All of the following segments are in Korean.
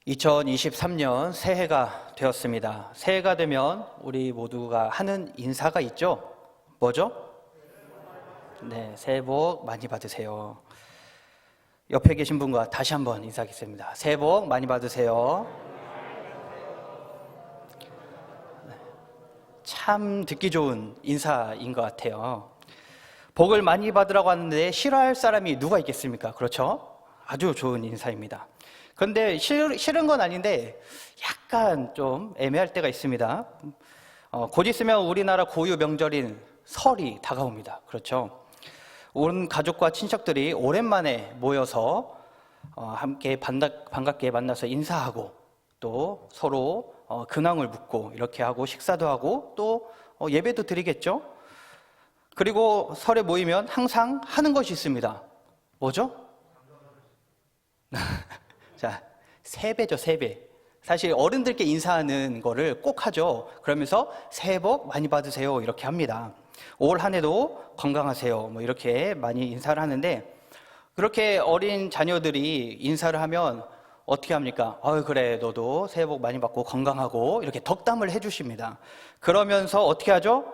2023년 새해가 되었습니다. 새해가 되면 우리 모두가 하는 인사가 있죠? 뭐죠? 네, 새해 복 많이 받으세요. 옆에 계신 분과 다시 한번 인사하겠습니다. 새해 복 많이 받으세요. 참 듣기 좋은 인사인 것 같아요. 복을 많이 받으라고 하는데 싫어할 사람이 누가 있겠습니까? 그렇죠? 아주 좋은 인사입니다. 그런데 싫은 건 아닌데 약간 좀 애매할 때가 있습니다. 곧 있으면 우리나라 고유 명절인 설이 다가옵니다. 그렇죠? 온 가족과 친척들이 오랜만에 모여서 함께 반갑게 만나서 인사하고 또 서로 근황을 묻고 이렇게 하고 식사도 하고 또 예배도 드리겠죠? 그리고 설에 모이면 항상 하는 것이 있습니다. 뭐죠? 자, 세배죠, 세배. 사실 어른들께 인사하는 거를 꼭 하죠. 그러면서 새해 복 많이 받으세요 이렇게 합니다. 올 한 해도 건강하세요 뭐 이렇게 많이 인사를 하는데, 그렇게 어린 자녀들이 인사를 하면 어떻게 합니까? 그래, 너도 새해 복 많이 받고 건강하고 이렇게 덕담을 해주십니다. 그러면서 어떻게 하죠?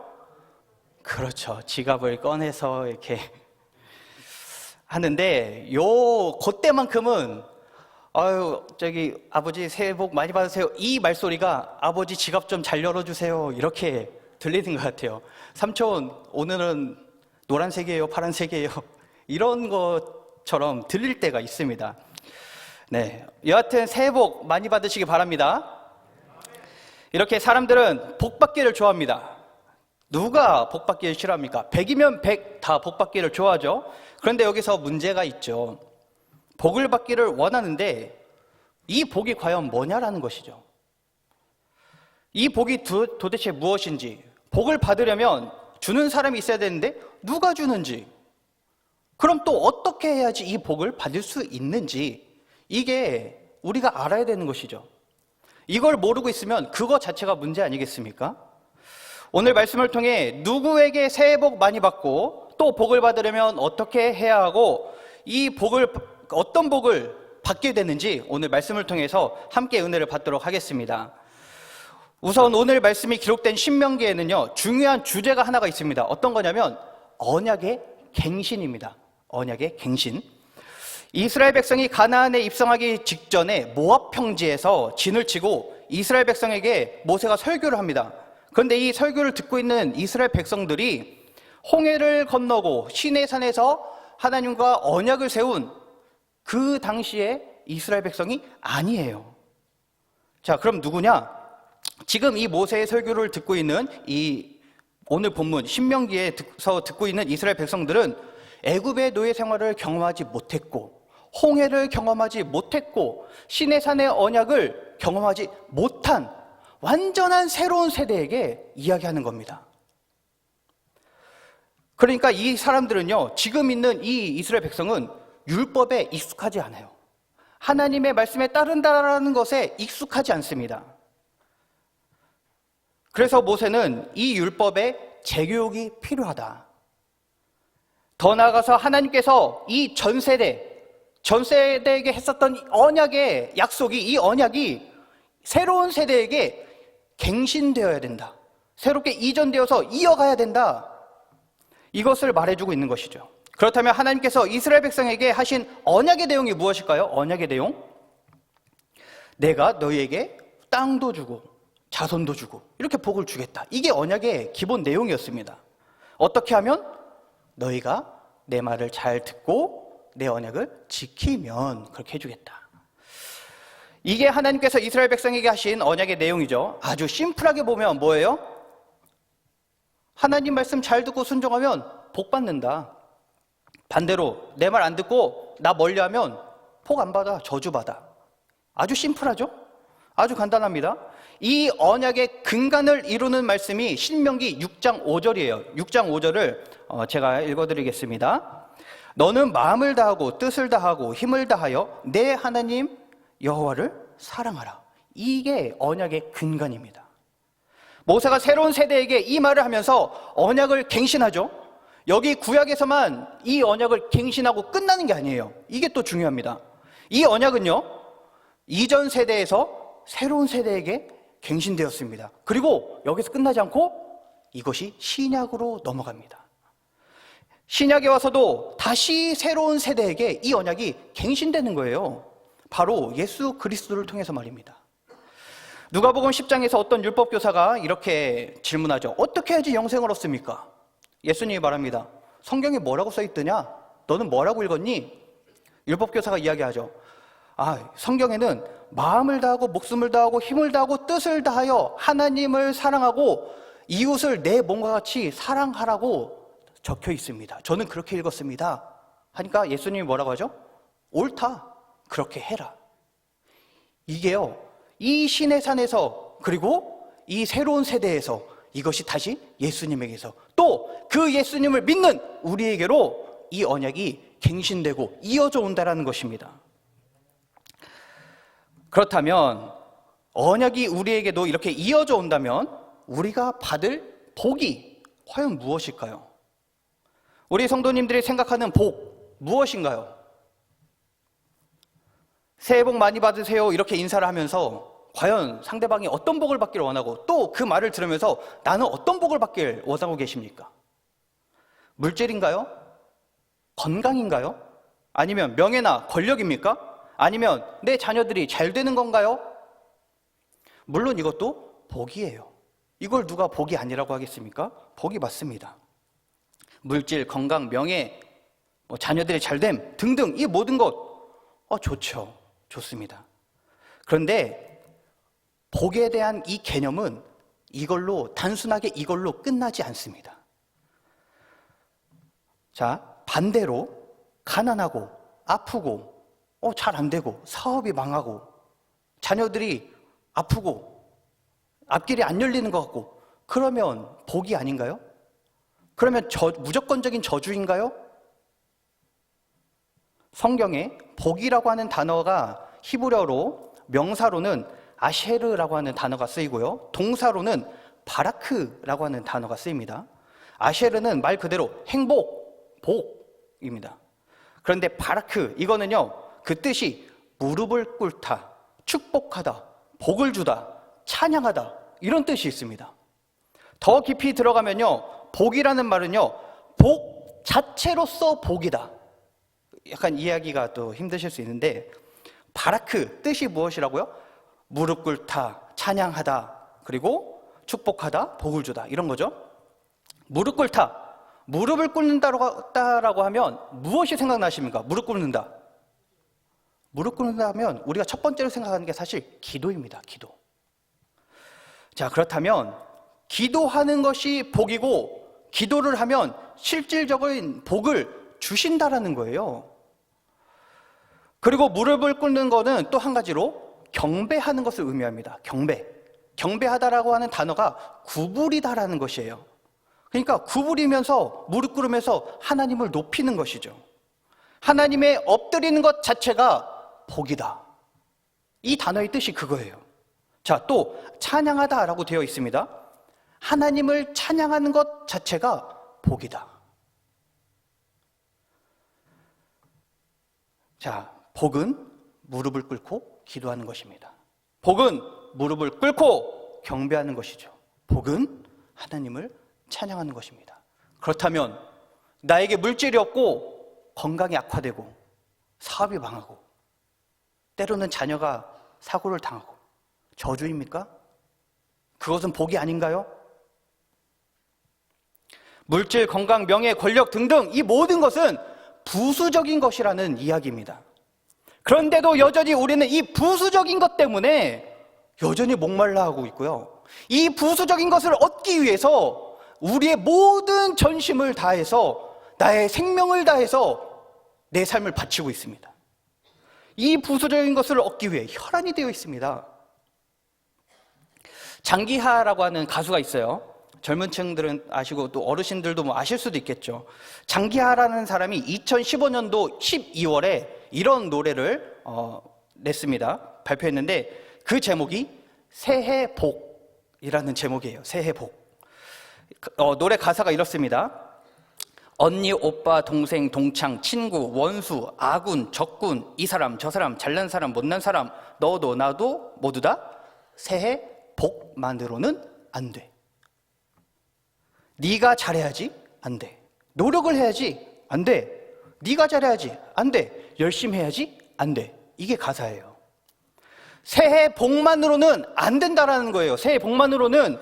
그렇죠, 지갑을 꺼내서 이렇게 하는데 그때만큼은 저기 아버지 새해 복 많이 받으세요 이 말소리가 아버지 지갑 좀 잘 열어주세요 이렇게 들리는 것 같아요. 삼촌 오늘은 노란색이에요 파란색이에요 이런 것처럼 들릴 때가 있습니다. 네, 여하튼 새해 복 많이 받으시기 바랍니다. 이렇게 사람들은 복 받기를 좋아합니다. 누가 복 받기를 싫어합니까? 100이면 100 다 복 받기를 좋아하죠. 그런데 여기서 문제가 있죠. 복을 받기를 원하는데 이 복이 과연 뭐냐라는 것이죠. 이 복이 도대체 무엇인지, 복을 받으려면 주는 사람이 있어야 되는데 누가 주는지, 그럼 또 어떻게 해야지 이 복을 받을 수 있는지, 이게 우리가 알아야 되는 것이죠. 이걸 모르고 있으면 그거 자체가 문제 아니겠습니까? 오늘 말씀을 통해 누구에게 새해 복 많이 받고 또 복을 받으려면 어떻게 해야 하고 어떤 복을 받게 되는지 오늘 말씀을 통해서 함께 은혜를 받도록 하겠습니다. 우선 오늘 말씀이 기록된 신명기에는요, 중요한 주제가 하나가 있습니다. 어떤 거냐면 언약의 갱신입니다. 언약의 갱신. 이스라엘 백성이 가나안에 입성하기 직전에 모압 평지에서 진을 치고 이스라엘 백성에게 모세가 설교를 합니다. 그런데 이 설교를 듣고 있는 이스라엘 백성들이 홍해를 건너고 시내산에서 하나님과 언약을 세운 그 당시에 이스라엘 백성이 아니에요. 자, 그럼 누구냐? 지금 이 모세의 설교를 듣고 있는 이 오늘 본문 신명기에서 듣고 있는 이스라엘 백성들은 애굽의 노예 생활을 경험하지 못했고 홍해를 경험하지 못했고 시내산의 언약을 경험하지 못한 완전한 새로운 세대에게 이야기하는 겁니다. 그러니까 이 사람들은요, 지금 있는 이 이스라엘 백성은 율법에 익숙하지 않아요. 하나님의 말씀에 따른다라는 것에 익숙하지 않습니다. 그래서 모세는 이 율법의 재교육이 필요하다. 더 나아가서 하나님께서 이 전 세대에게 했었던 언약의 약속이, 이 언약이 새로운 세대에게 갱신되어야 된다. 새롭게 이전되어서 이어가야 된다. 이것을 말해주고 있는 것이죠. 그렇다면 하나님께서 이스라엘 백성에게 하신 언약의 내용이 무엇일까요? 언약의 내용? 내가 너희에게 땅도 주고 자손도 주고 이렇게 복을 주겠다. 이게 언약의 기본 내용이었습니다. 어떻게 하면? 너희가 내 말을 잘 듣고 내 언약을 지키면 그렇게 해주겠다. 이게 하나님께서 이스라엘 백성에게 하신 언약의 내용이죠. 아주 심플하게 보면 뭐예요? 하나님 말씀 잘 듣고 순종하면 복 받는다. 반대로 내 말 안 듣고 나 멀리하면 복 안 받아, 저주받아. 아주 심플하죠? 아주 간단합니다. 이 언약의 근간을 이루는 말씀이 신명기 6장 5절이에요. 6장 5절을 제가 읽어드리겠습니다. 너는 마음을 다하고 뜻을 다하고 힘을 다하여 내 하나님 여호와를 사랑하라. 이게 언약의 근간입니다. 모세가 새로운 세대에게 이 말을 하면서 언약을 갱신하죠. 여기 구약에서만 이 언약을 갱신하고 끝나는 게 아니에요. 이게 또 중요합니다. 이 언약은요, 이전 세대에서 새로운 세대에게 갱신되었습니다. 그리고 여기서 끝나지 않고 이것이 신약으로 넘어갑니다. 신약에 와서도 다시 새로운 세대에게 이 언약이 갱신되는 거예요. 바로 예수 그리스도를 통해서 말입니다. 누가복음 10장에서 어떤 율법교사가 이렇게 질문하죠. 어떻게 해야지 영생을 얻습니까? 예수님이 말합니다. 성경에 뭐라고 써있더냐? 너는 뭐라고 읽었니? 율법교사가 이야기하죠. 성경에는 마음을 다하고 목숨을 다하고 힘을 다하고 뜻을 다하여 하나님을 사랑하고 이웃을 내 몸과 같이 사랑하라고 적혀 있습니다. 저는 그렇게 읽었습니다. 하니까 예수님이 뭐라고 하죠? 옳다. 그렇게 해라. 이게요, 이 신의 산에서 그리고 이 새로운 세대에서 이것이 다시 예수님에게서 또 그 예수님을 믿는 우리에게로 이 언약이 갱신되고 이어져 온다는 것입니다. 그렇다면 언약이 우리에게도 이렇게 이어져 온다면 우리가 받을 복이 과연 무엇일까요? 우리 성도님들이 생각하는 복 무엇인가요? 새해 복 많이 받으세요 이렇게 인사를 하면서 과연 상대방이 어떤 복을 받기를 원하고 또 그 말을 들으면서 나는 어떤 복을 받기를 원하고 계십니까? 물질인가요? 건강인가요? 아니면 명예나 권력입니까? 아니면 내 자녀들이 잘 되는 건가요? 물론 이것도 복이에요. 이걸 누가 복이 아니라고 하겠습니까? 복이 맞습니다. 물질, 건강, 명예, 자녀들이 잘됨 등등 이 모든 것 좋죠. 좋습니다. 그런데 복에 대한 이 개념은 단순하게 이걸로 끝나지 않습니다. 자, 반대로 가난하고 아프고 잘 안 되고 사업이 망하고 자녀들이 아프고 앞길이 안 열리는 것 같고 그러면 복이 아닌가요? 그러면 무조건적인 저주인가요? 성경에 복이라고 하는 단어가 히브리어로 명사로는 아셰르라고 하는 단어가 쓰이고요. 동사로는 바라크라고 하는 단어가 쓰입니다. 아셰르는 말 그대로 행복, 복입니다. 그런데 바라크, 이거는요, 그 뜻이 무릎을 꿇다, 축복하다, 복을 주다, 찬양하다 이런 뜻이 있습니다. 더 깊이 들어가면요, 복이라는 말은요, 복 자체로서 복이다. 약간 이해하기가 또 힘드실 수 있는데 바라크 뜻이 무엇이라고요? 무릎 꿇다, 찬양하다, 그리고 축복하다, 복을 주다 이런 거죠. 무릎 꿇다, 무릎을 꿇는다라고 하면 무엇이 생각나십니까? 무릎 꿇는다. 무릎 꿇는다 하면 우리가 첫 번째로 생각하는 게 사실 기도입니다. 기도. 자, 그렇다면 기도하는 것이 복이고 기도를 하면 실질적인 복을 주신다라는 거예요. 그리고 무릎을 꿇는 거는 또 한 가지로 경배하는 것을 의미합니다. 경배하다라고 하는 단어가 구부리다라는 것이에요. 그러니까 구부리면서 무릎 꿇으면서 하나님을 높이는 것이죠. 하나님의 엎드리는 것 자체가 복이다. 이 단어의 뜻이 그거예요. 자, 또 찬양하다라고 되어 있습니다. 하나님을 찬양하는 것 자체가 복이다. 자, 복은 무릎을 꿇고 기도하는 것입니다. 복은 무릎을 꿇고 경배하는 것이죠. 복은 하나님을 찬양하는 것입니다. 그렇다면 나에게 물질이 없고 건강이 악화되고 사업이 망하고 때로는 자녀가 사고를 당하고 저주입니까? 그것은 복이 아닌가요? 물질, 건강, 명예, 권력 등등 이 모든 것은 부수적인 것이라는 이야기입니다. 그런데도 여전히 우리는 이 부수적인 것 때문에 여전히 목말라 하고 있고요. 이 부수적인 것을 얻기 위해서 우리의 모든 전심을 다해서 나의 생명을 다해서 내 삶을 바치고 있습니다. 이 부수적인 것을 얻기 위해 혈안이 되어 있습니다. 장기하라고 하는 가수가 있어요. 젊은 층들은 아시고 또 어르신들도 아실 수도 있겠죠. 장기하라는 사람이 2015년도 12월에 이런 노래를 냈습니다. 발표했는데 그 제목이 새해 복이라는 제목이에요. 새해 복. 노래 가사가 이렇습니다. 언니, 오빠, 동생, 동창, 친구, 원수, 아군, 적군, 이 사람, 저 사람, 잘난 사람, 못난 사람, 너도 나도 모두 다 새해 복만으로는 안 돼. 네가 잘해야지? 안 돼. 노력을 해야지? 안 돼. 네가 잘해야지? 안 돼. 열심히 해야지? 안 돼. 이게 가사예요. 새해 복만으로는 안 된다라는 거예요. 새해 복만으로는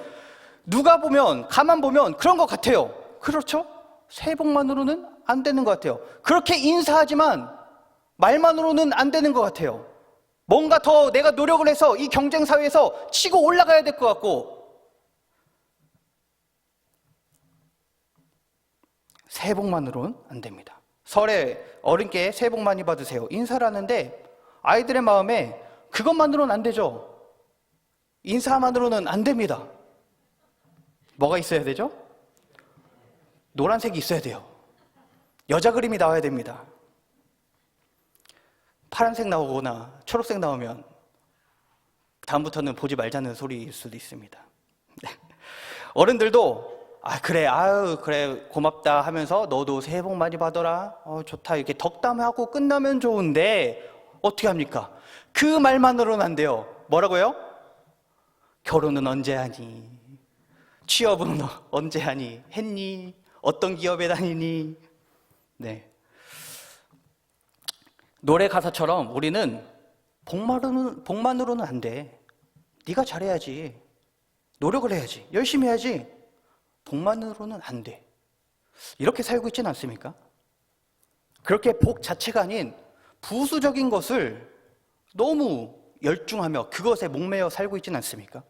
누가 보면, 가만 보면 그런 것 같아요. 그렇죠? 새해 복만으로는 안 되는 것 같아요. 그렇게 인사하지만 말만으로는 안 되는 것 같아요. 뭔가 더 내가 노력을 해서 이 경쟁 사회에서 치고 올라가야 될 것 같고, 새해 복만으로는 안 됩니다. 설에 어른께 새해 복 많이 받으세요 인사를 하는데 아이들의 마음에 그것만으로는 안 되죠. 인사만으로는 안 됩니다. 뭐가 있어야 되죠? 노란색이 있어야 돼요. 여자 그림이 나와야 됩니다. 파란색 나오거나 초록색 나오면 다음부터는 보지 말자는 소리일 수도 있습니다. 어른들도 그래, 그래, 고맙다 하면서 너도 새해 복 많이 받아라. 좋다. 이렇게 덕담하고 끝나면 좋은데 어떻게 합니까? 그 말만으로는 안 돼요. 뭐라고요? 결혼은 언제 하니? 취업은 언제 하니? 했니? 어떤 기업에 다니니? 네. 노래 가사처럼 우리는 복만으로는 안 돼. 네가 잘해야지. 노력을 해야지. 열심히 해야지. 복만으로는 안 돼. 이렇게 살고 있지는 않습니까? 그렇게 복 자체가 아닌 부수적인 것을 너무 열중하며 그것에 목매여 살고 있지는 않습니까?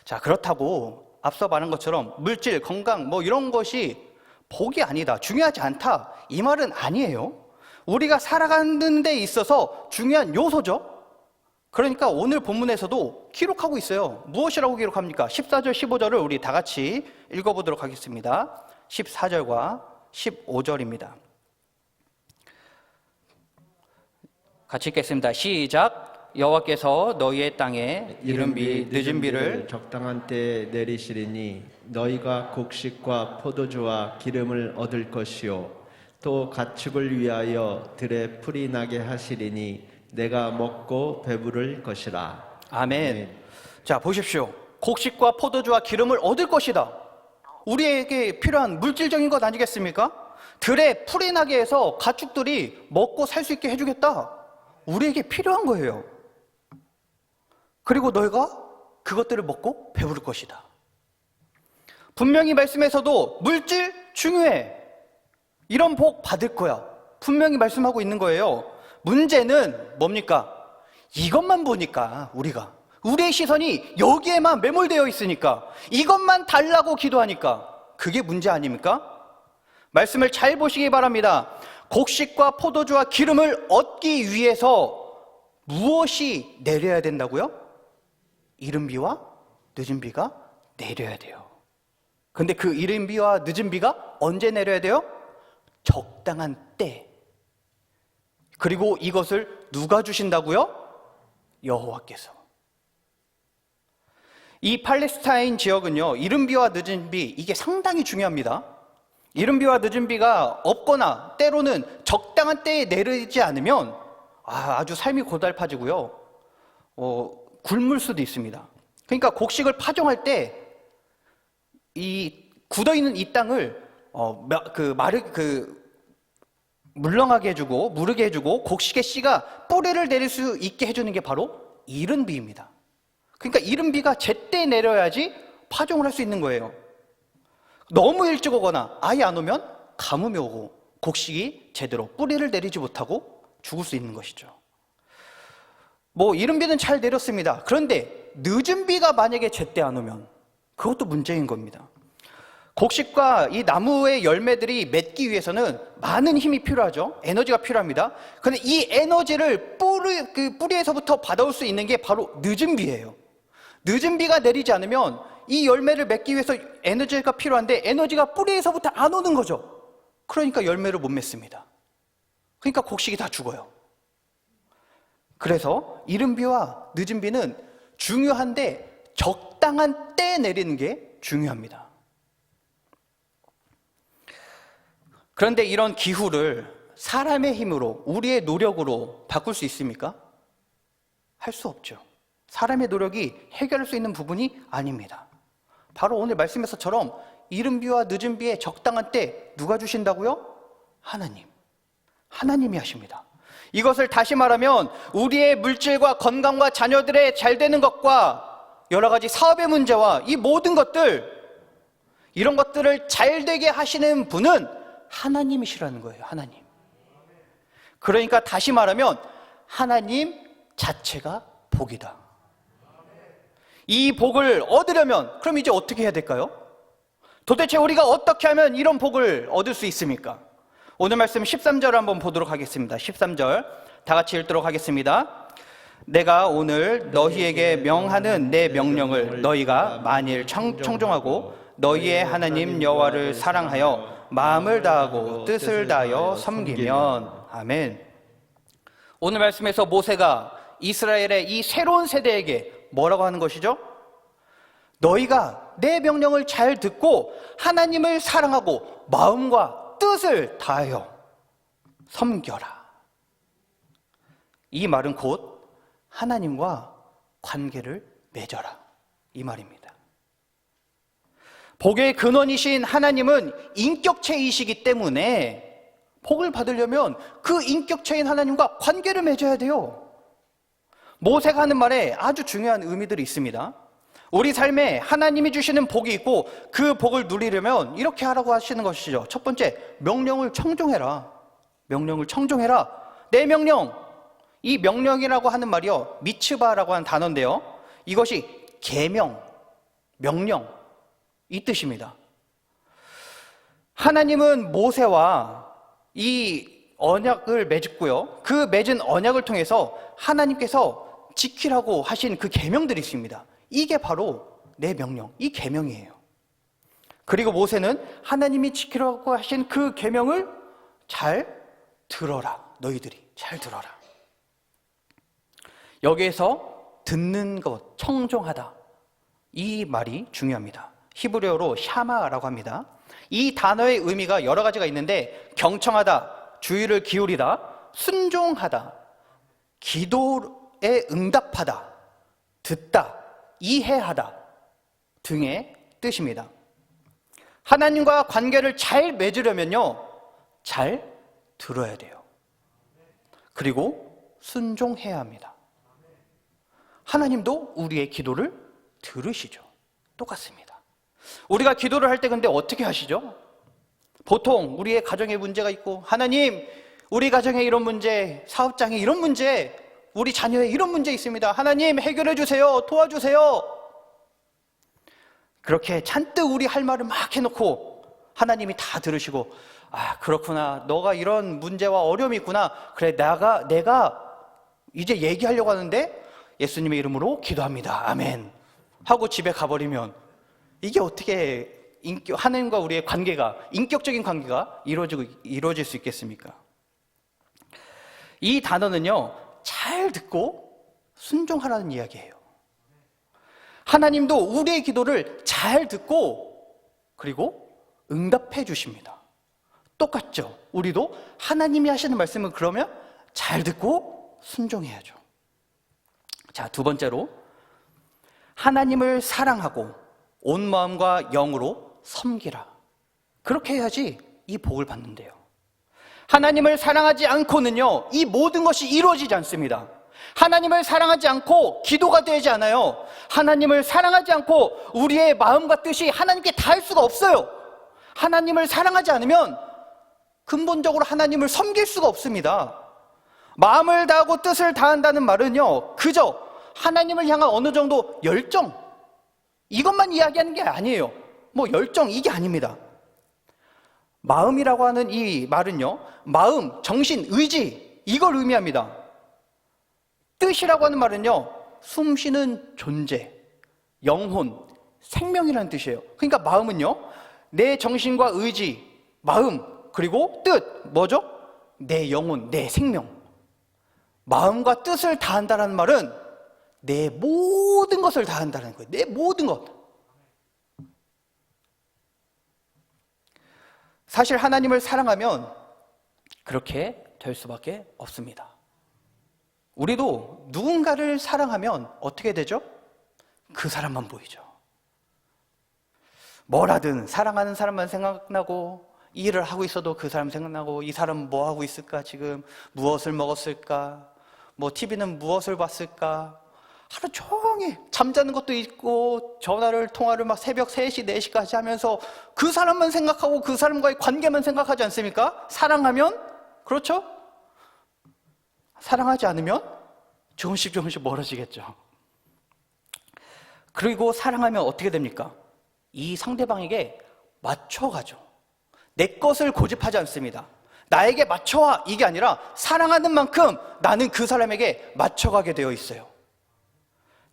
자, 그렇다고 앞서 말한 것처럼 물질, 건강 이런 것이 복이 아니다, 중요하지 않다, 이 말은 아니에요. 우리가 살아가는 데 있어서 중요한 요소죠. 그러니까 오늘 본문에서도 기록하고 있어요. 무엇이라고 기록합니까? 14절, 15절을 우리 다 같이 읽어보도록 하겠습니다. 14절과 15절입니다. 같이 읽겠습니다. 시작. 여호와께서 너희의 땅에 이른 비 늦은 비를 적당한 때에 내리시리니 너희가 곡식과 포도주와 기름을 얻을 것이요 또 가축을 위하여 들에 풀이 나게 하시리니 내가 먹고 배부를 것이라. 아멘. 네. 자, 보십시오. 곡식과 포도주와 기름을 얻을 것이다. 우리에게 필요한 물질적인 것 아니겠습니까? 들에 풀이 나게 해서 가축들이 먹고 살 수 있게 해주겠다. 우리에게 필요한 거예요. 그리고 너희가 그것들을 먹고 배부를 것이다. 분명히 말씀에서도 물질 중요해. 이런 복 받을 거야. 분명히 말씀하고 있는 거예요. 문제는 뭡니까? 이것만 보니까 우리의 시선이 여기에만 매몰되어 있으니까 이것만 달라고 기도하니까 그게 문제 아닙니까? 말씀을 잘 보시기 바랍니다. 곡식과 포도주와 기름을 얻기 위해서 무엇이 내려야 된다고요? 이른 비와 늦은 비가 내려야 돼요. 근데 그 이른 비와 늦은 비가 언제 내려야 돼요? 적당한 때. 그리고 이것을 누가 주신다고요? 여호와께서. 이 팔레스타인 지역은요, 이른 비와 늦은 비, 이게 상당히 중요합니다. 이른 비와 늦은 비가 없거나 때로는 적당한 때에 내리지 않으면 아주 삶이 고달파지고요, 굶을 수도 있습니다. 그러니까 곡식을 파종할 때 이 굳어있는 이 땅을 물렁하게 해주고 무르게 해주고 곡식의 씨가 뿌리를 내릴 수 있게 해주는 게 바로 이른 비입니다. 그러니까 이른 비가 제때 내려야지 파종을 할 수 있는 거예요. 너무 일찍 오거나 아예 안 오면 가뭄이 오고 곡식이 제대로 뿌리를 내리지 못하고 죽을 수 있는 것이죠. 이른 비는 잘 내렸습니다. 그런데 늦은 비가 만약에 제때 안 오면 그것도 문제인 겁니다. 곡식과 이 나무의 열매들이 맺기 위해서는 많은 힘이 필요하죠. 에너지가 필요합니다. 그런데 이 에너지를 뿌리에서부터 받아올 수 있는 게 바로 늦은 비예요. 늦은 비가 내리지 않으면 이 열매를 맺기 위해서 에너지가 필요한데 에너지가 뿌리에서부터 안 오는 거죠. 그러니까 열매를 못 맺습니다. 그러니까 곡식이 다 죽어요. 그래서 이른 비와 늦은 비는 중요한데 적당한 때에 내리는 게 중요합니다. 그런데 이런 기후를 사람의 힘으로, 우리의 노력으로 바꿀 수 있습니까? 할 수 없죠. 사람의 노력이 해결할 수 있는 부분이 아닙니다. 바로 오늘 말씀에서처럼 이른 비와 늦은 비에 적당한 때 누가 주신다고요? 하나님. 하나님이 하십니다. 이것을 다시 말하면 우리의 물질과 건강과 자녀들의 잘 되는 것과 여러 가지 사업의 문제와 이 모든 것들, 이런 것들을 잘 되게 하시는 분은 하나님이시라는 거예요. 하나님. 그러니까 다시 말하면 하나님 자체가 복이다. 이 복을 얻으려면 그럼 이제 어떻게 해야 될까요? 도대체 우리가 어떻게 하면 이런 복을 얻을 수 있습니까? 오늘 말씀 13절 한번 보도록 하겠습니다. 13절 다 같이 읽도록 하겠습니다. 내가 오늘 너희에게 명하는 내 명령을 너희가 만일 청종하고 너희의 하나님 여호와를 사랑하여 마음을 다하고 뜻을 다하여 섬기면. 아멘. 오늘 말씀에서 모세가 이스라엘의 이 새로운 세대에게 뭐라고 하는 것이죠? 너희가 내 명령을 잘 듣고 하나님을 사랑하고 마음과 뜻을 다하여 섬겨라. 이 말은 곧 하나님과 관계를 맺어라, 이 말입니다. 복의 근원이신 하나님은 인격체이시기 때문에 복을 받으려면 그 인격체인 하나님과 관계를 맺어야 돼요. 모세가 하는 말에 아주 중요한 의미들이 있습니다. 우리 삶에 하나님이 주시는 복이 있고 그 복을 누리려면 이렇게 하라고 하시는 것이죠. 첫 번째, 명령을 청종해라. 명령을 청종해라. 내 명령. 이 명령이라고 하는 말이요, 미츠바라고 하는 단어인데요, 이것이 계명, 명령, 이 뜻입니다. 하나님은 모세와 이 언약을 맺었고요, 그 맺은 언약을 통해서 하나님께서 지키라고 하신 그 계명들이 있습니다. 이게 바로 내 명령, 이 계명이에요. 그리고 모세는 하나님이 지키라고 하신 그 계명을 잘 들어라. 너희들이 잘 들어라. 여기에서 듣는 것, 청종하다, 이 말이 중요합니다. 히브리어로 샤마라고 합니다. 이 단어의 의미가 여러 가지가 있는데 경청하다, 주의를 기울이다, 순종하다, 기도에 응답하다, 듣다, 이해하다 등의 뜻입니다. 하나님과 관계를 잘 맺으려면요, 잘 들어야 돼요. 그리고 순종해야 합니다. 하나님도 우리의 기도를 들으시죠. 똑같습니다. 우리가 기도를 할 때 근데 어떻게 하시죠? 보통 우리의 가정에 문제가 있고, 하나님, 우리 가정에 이런 문제, 사업장에 이런 문제, 우리 자녀에 이런 문제 있습니다. 하나님 해결해 주세요. 도와주세요. 그렇게 잔뜩 우리 할 말을 막 해놓고 하나님이 다 들으시고, 아, 그렇구나, 너가 이런 문제와 어려움이 있구나, 그래, 내가 이제 얘기하려고 하는데 예수님의 이름으로 기도합니다, 아멘 하고 집에 가버리면 이게 어떻게 하나님과 우리의 관계가, 인격적인 관계가 이루어질 수 있겠습니까? 이 단어는요, 잘 듣고 순종하라는 이야기예요. 하나님도 우리의 기도를 잘 듣고 그리고 응답해 주십니다. 똑같죠? 우리도 하나님이 하시는 말씀은 그러면 잘 듣고 순종해야죠. 자, 두 번째로, 하나님을 사랑하고 온 마음과 영으로 섬기라. 그렇게 해야지 이 복을 받는데요. 하나님을 사랑하지 않고는요, 이 모든 것이 이루어지지 않습니다. 하나님을 사랑하지 않고 기도가 되지 않아요. 하나님을 사랑하지 않고 우리의 마음과 뜻이 하나님께 닿을 수가 없어요. 하나님을 사랑하지 않으면 근본적으로 하나님을 섬길 수가 없습니다. 마음을 다하고 뜻을 다한다는 말은요, 그저 하나님을 향한 어느 정도 열정, 이것만 이야기하는 게 아니에요. 뭐 열정, 이게 아닙니다. 마음이라고 하는 이 말은요, 마음, 정신, 의지, 이걸 의미합니다. 뜻이라고 하는 말은요, 숨쉬는 존재, 영혼, 생명이라는 뜻이에요. 그러니까 마음은요, 내 정신과 의지, 마음, 그리고 뜻, 뭐죠? 내 영혼, 내 생명. 마음과 뜻을 다한다는 말은 내 모든 것을 다한다는 거예요. 내 모든 것. 사실 하나님을 사랑하면 그렇게 될 수밖에 없습니다. 우리도 누군가를 사랑하면 어떻게 되죠? 그 사람만 보이죠. 뭘 하든 사랑하는 사람만 생각나고, 일을 하고 있어도 그 사람 생각나고, 이 사람은 뭐 하고 있을까, 지금 무엇을 먹었을까, 뭐 TV는 무엇을 봤을까, 하루 종일 잠자는 것도 있고 통화를 막 새벽 3시, 4시까지 하면서 그 사람만 생각하고 그 사람과의 관계만 생각하지 않습니까? 사랑하면 그렇죠? 사랑하지 않으면 조금씩 멀어지겠죠. 그리고 사랑하면 어떻게 됩니까? 이 상대방에게 맞춰가죠. 내 것을 고집하지 않습니다. 나에게 맞춰와, 이게 아니라 사랑하는 만큼 나는 그 사람에게 맞춰가게 되어 있어요.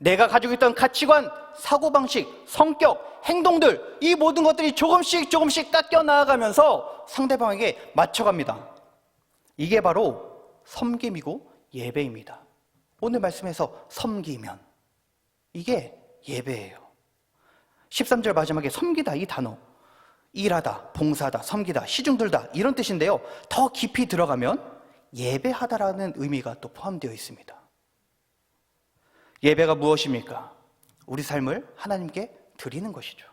내가 가지고 있던 가치관, 사고방식, 성격, 행동들, 이 모든 것들이 조금씩 깎여 나아가면서 상대방에게 맞춰갑니다. 이게 바로 섬김이고 예배입니다. 오늘 말씀에서 섬기면, 이게 예배예요. 13절 마지막에 섬기다, 이 단어, 일하다, 봉사하다, 섬기다, 시중들다, 이런 뜻인데요, 더 깊이 들어가면 예배하다라는 의미가 또 포함되어 있습니다. 예배가 무엇입니까? 우리 삶을 하나님께 드리는 것이죠.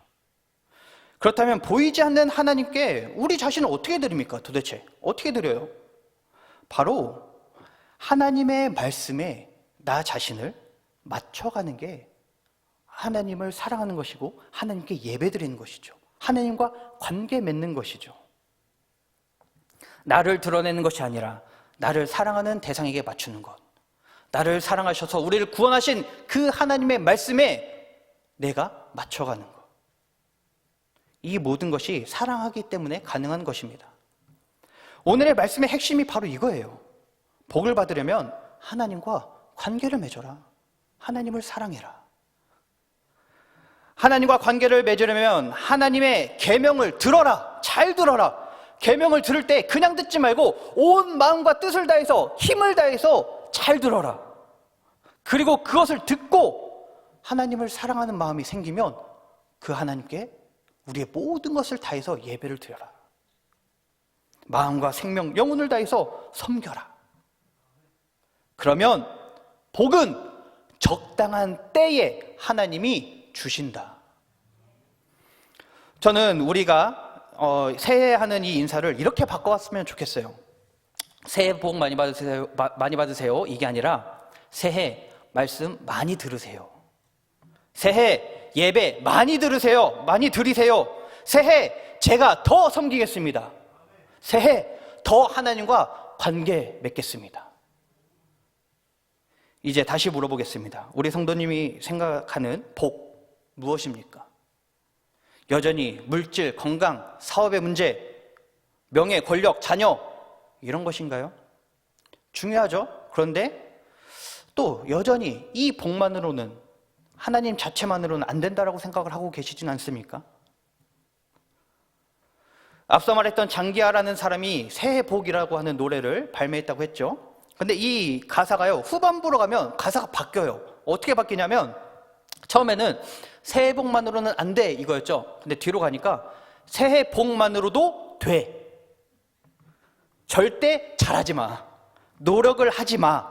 그렇다면 보이지 않는 하나님께 우리 자신을 어떻게 드립니까? 도대체 어떻게 드려요? 바로 하나님의 말씀에 나 자신을 맞춰가는 게 하나님을 사랑하는 것이고, 하나님께 예배드리는 것이죠. 하나님과 관계 맺는 것이죠. 나를 드러내는 것이 아니라 나를 사랑하는 대상에게 맞추는 것, 나를 사랑하셔서 우리를 구원하신 그 하나님의 말씀에 내가 맞춰가는 것, 이 모든 것이 사랑하기 때문에 가능한 것입니다. 오늘의 말씀의 핵심이 바로 이거예요. 복을 받으려면 하나님과 관계를 맺어라. 하나님을 사랑해라. 하나님과 관계를 맺으려면 하나님의 계명을 들어라. 잘 들어라. 계명을 들을 때 그냥 듣지 말고 온 마음과 뜻을 다해서, 힘을 다해서 잘 들어라. 그리고 그것을 듣고 하나님을 사랑하는 마음이 생기면 그 하나님께 우리의 모든 것을 다해서 예배를 드려라. 마음과 생명, 영혼을 다해서 섬겨라. 그러면 복은 적당한 때에 하나님이 주신다. 저는 우리가 새해 하는 이 인사를 이렇게 바꿔왔으면 좋겠어요. 새해 복 많이 받으세요, 많이 받으세요, 이게 아니라 새해 말씀 많이 들으세요. 새해 예배 많이 들으세요. 많이 드리세요. 새해 제가 더 섬기겠습니다. 새해 더 하나님과 관계 맺겠습니다. 이제 다시 물어보겠습니다. 우리 성도님이 생각하는 복 무엇입니까? 여전히 물질, 건강, 사업의 문제, 명예, 권력, 자녀, 이런 것인가요? 중요하죠. 그런데 또 여전히 이 복만으로는, 하나님 자체만으로는 안 된다라고 생각을 하고 계시진 않습니까? 앞서 말했던 장기하라는 사람이 새해 복이라고 하는 노래를 발매했다고 했죠. 근데 이 가사가요, 후반부로 가면 가사가 바뀌어요. 어떻게 바뀌냐면, 처음에는 새해 복만으로는 안 돼, 이거였죠. 근데 뒤로 가니까 새해 복만으로도 돼. 절대 잘하지 마. 노력을 하지 마.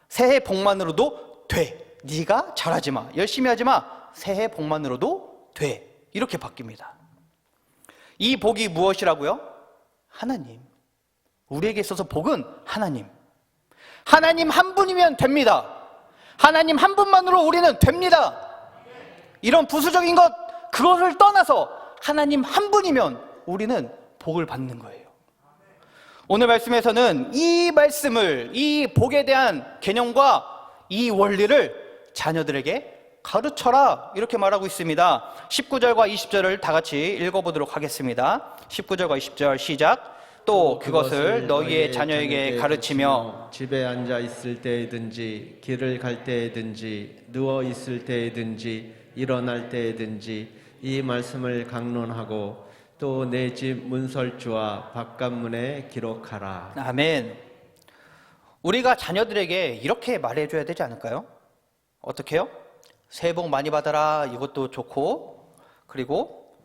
새해 복만으로도 돼. 네가 잘하지 마. 열심히 하지 마. 새해 복만으로도 돼. 이렇게 바뀝니다. 이 복이 무엇이라고요? 하나님. 우리에게 있어서 복은 하나님. 하나님 한 분이면 됩니다. 하나님 한 분만으로 우리는 됩니다. 이런 부수적인 것, 그것을 떠나서 하나님 한 분이면 우리는 복을 받는 거예요. 오늘 말씀에서는 이 말씀을, 이 복에 대한 개념과 이 원리를 자녀들에게 가르쳐라, 이렇게 말하고 있습니다. 19절과 20절을 다 같이 읽어보도록 하겠습니다. 19절과 20절 시작. 또 그것을 너희의 자녀에게 가르치며 집에 앉아 있을 때에든지 길을 갈 때에든지 누워 있을 때에든지 일어날 때에든지 이 말씀을 강론하고 또 내 집 문설주와 바깥문에 기록하라. 아멘. 우리가 자녀들에게 이렇게 말해줘야 되지 않을까요? 어떻게 해요? 새해 복 많이 받아라, 이것도 좋고, 그리고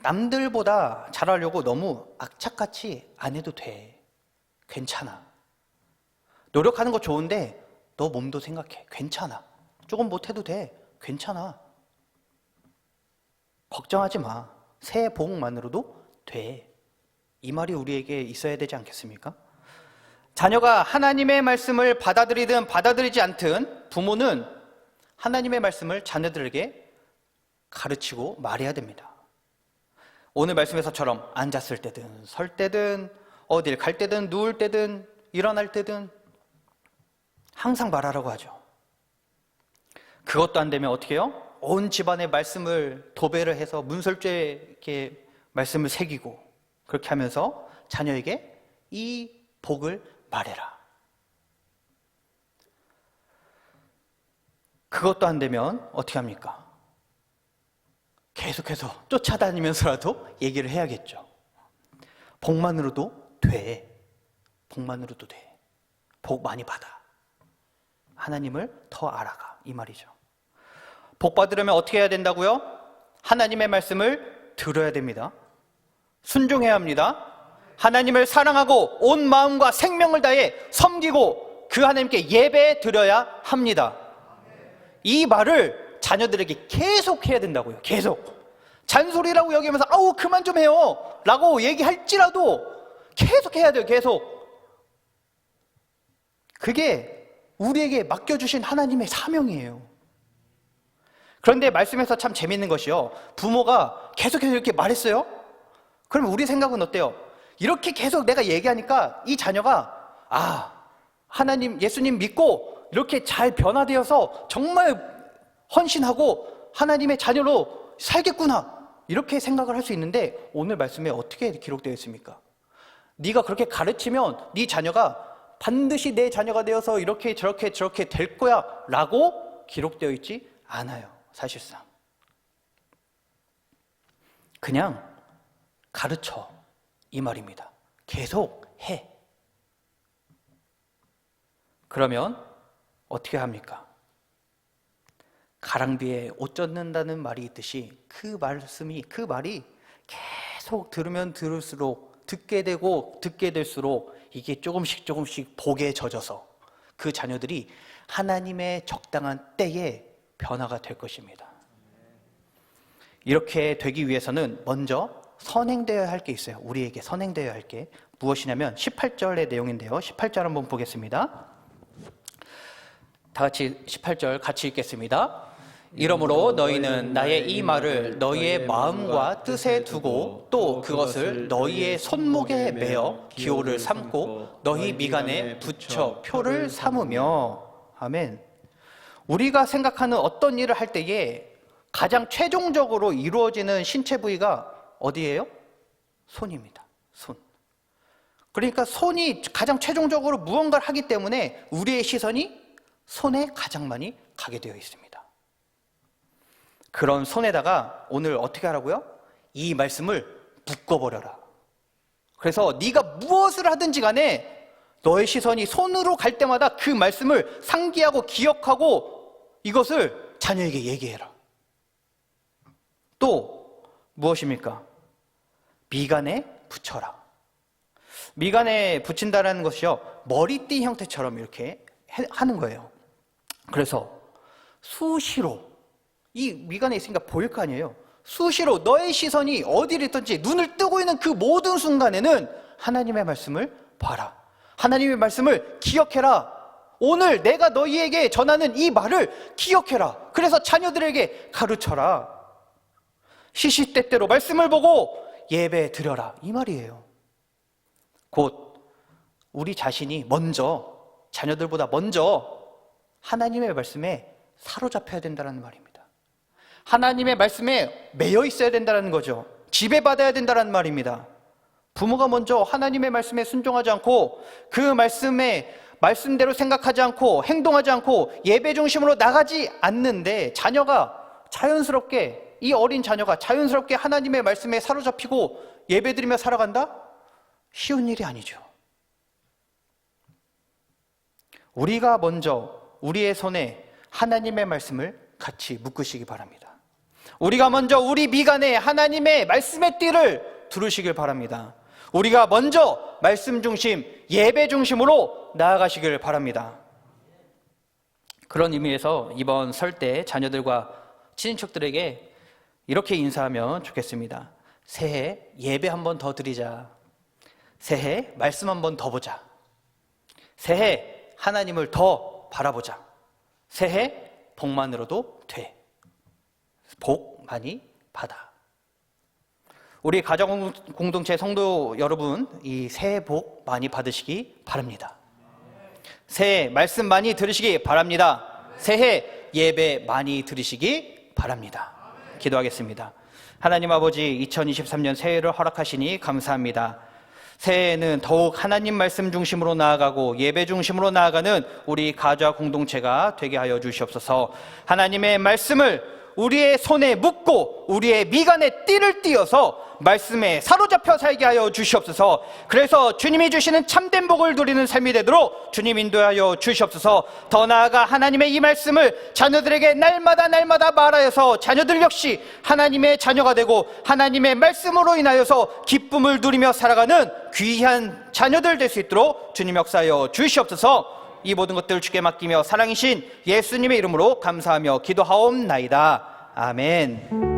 남들보다 잘하려고 너무 악착같이 안 해도 돼. 괜찮아. 노력하는 거 좋은데 너 몸도 생각해. 괜찮아. 조금 못해도 돼. 괜찮아. 걱정하지 마. 새 복만으로도 돼. 이 말이 우리에게 있어야 되지 않겠습니까? 자녀가 하나님의 말씀을 받아들이든 받아들이지 않든 부모는 하나님의 말씀을 자녀들에게 가르치고 말해야 됩니다. 오늘 말씀에서처럼 앉았을 때든 설 때든 어딜 갈 때든 누울 때든 일어날 때든 항상 말하라고 하죠. 그것도 안 되면 어떻게 해요? 온 집안의 말씀을 도배를 해서 문설주에 이렇게 말씀을 새기고 그렇게 하면서 자녀에게 이 복을 말해라. 그것도 안 되면 어떻게 합니까? 계속해서 쫓아다니면서라도 얘기를 해야겠죠. 복만으로도 돼. 복만으로도 돼. 복 많이 받아. 하나님을 더 알아가. 이 말이죠. 복 받으려면 어떻게 해야 된다고요? 하나님의 말씀을 들어야 됩니다. 순종해야 합니다. 하나님을 사랑하고 온 마음과 생명을 다해 섬기고 그 하나님께 예배 드려야 합니다. 이 말을 자녀들에게 계속 해야 된다고요. 계속. 잔소리라고 여기면서 아우 그만 좀 해요 라고 얘기할지라도 계속 해야 돼요. 계속. 그게 우리에게 맡겨주신 하나님의 사명이에요. 그런데 말씀에서 참 재밌는 것이요, 부모가 계속해서 이렇게 말했어요. 그러면 우리 생각은 어때요? 이렇게 계속 내가 얘기하니까 이 자녀가 하나님 예수님 믿고 이렇게 잘 변화되어서 정말 헌신하고 하나님의 자녀로 살겠구나 이렇게 생각을 할 수 있는데 오늘 말씀에 어떻게 기록되어 있습니까? 네가 그렇게 가르치면 네 자녀가 반드시 내 자녀가 되어서 이렇게 저렇게 될 거야 라고 기록되어 있지 않아요. 사실상 그냥 가르쳐 이 말입니다. 계속 해. 그러면 어떻게 합니까? 가랑비에 옷 젖는다는 말이 있듯이 그 말이 계속 들으면 들을수록 듣게 될수록 이게 조금씩 복에 젖어서 그 자녀들이 하나님의 적당한 때에 변화가 될 것입니다. 이렇게 되기 위해서는 먼저 선행되어야 할 게 있어요. 우리에게 선행되어야 할 게 무엇이냐면 18절의 내용인데요. 18절 한번 보겠습니다. 다 같이 18절 같이 읽겠습니다. 이러므로 너희는 나의 이 말을 너희의 마음과 뜻에 두고 또 그것을 너희의 손목에 매어 기호를 삼고 너희 미간에 붙여 표를 삼으며. 아멘. 우리가 생각하는 어떤 일을 할 때에 가장 최종적으로 이루어지는 신체 부위가 어디예요? 손입니다. 손. 그러니까 손이 가장 최종적으로 무언가를 하기 때문에 우리의 시선이 손에 가장 많이 가게 되어 있습니다. 그런 손에다가 오늘 어떻게 하라고요? 이 말씀을 묶어버려라. 그래서 네가 무엇을 하든지 간에 너의 시선이 손으로 갈 때마다 그 말씀을 상기하고 기억하고 이것을 자녀에게 얘기해라. 또 무엇입니까? 미간에 붙여라. 미간에 붙인다는 것이요, 머리띠 형태처럼 이렇게 하는 거예요. 그래서 수시로 이 미간에 있으니까 보일 거 아니에요. 수시로 너의 시선이 어디를 있든지 눈을 뜨고 있는 그 모든 순간에는 하나님의 말씀을 봐라. 하나님의 말씀을 기억해라. 오늘 내가 너희에게 전하는 이 말을 기억해라. 그래서 자녀들에게 가르쳐라. 시시때때로 말씀을 보고 예배 드려라. 이 말이에요. 곧 우리 자신이 먼저, 자녀들보다 먼저 하나님의 말씀에 사로잡혀야 된다는 말입니다. 하나님의 말씀에 매여 있어야 된다는 거죠. 지배받아야 된다는 말입니다. 부모가 먼저 하나님의 말씀에 순종하지 않고 그 말씀대로 생각하지 않고 행동하지 않고 예배 중심으로 나가지 않는데 자녀가 자연스럽게, 이 어린 자녀가 자연스럽게 하나님의 말씀에 사로잡히고 예배드리며 살아간다? 쉬운 일이 아니죠. 우리가 먼저 우리의 손에 하나님의 말씀을 같이 묶으시기 바랍니다. 우리가 먼저 우리 미간에 하나님의 말씀의 띠를 두르시길 바랍니다. 우리가 먼저 말씀 중심, 예배 중심으로 나아가시길 바랍니다. 그런 의미에서 이번 설 때 자녀들과 친인척들에게 이렇게 인사하면 좋겠습니다. 새해 예배 한 번 더 드리자. 새해 말씀 한 번 더 보자. 새해 하나님을 더 바라보자. 새해 복만으로도 돼. 복 많이 받아. 우리 가정 공동체 성도 여러분, 이 새해 복 많이 받으시기 바랍니다. 새해 말씀 많이 들으시기 바랍니다. 새해 예배 많이 들으시기 바랍니다. 기도하겠습니다. 하나님 아버지, 2023년 새해를 허락하시니 감사합니다. 새해에는 더욱 하나님 말씀 중심으로 나아가고 예배 중심으로 나아가는 우리 가족 공동체가 되게 하여 주시옵소서. 하나님의 말씀을 우리의 손에 묻고 우리의 미간에 띠를 띄어서 말씀에 사로잡혀 살게 하여 주시옵소서. 그래서 주님이 주시는 참된 복을 누리는 삶이 되도록 주님 인도하여 주시옵소서. 더 나아가 하나님의 이 말씀을 자녀들에게 날마다 말하여서 자녀들 역시 하나님의 자녀가 되고 하나님의 말씀으로 인하여서 기쁨을 누리며 살아가는 귀한 자녀들 될 수 있도록 주님 역사하여 주시옵소서. 이 모든 것들을 주께 맡기며 사랑이신 예수님의 이름으로 감사하며 기도하옵나이다. 아멘.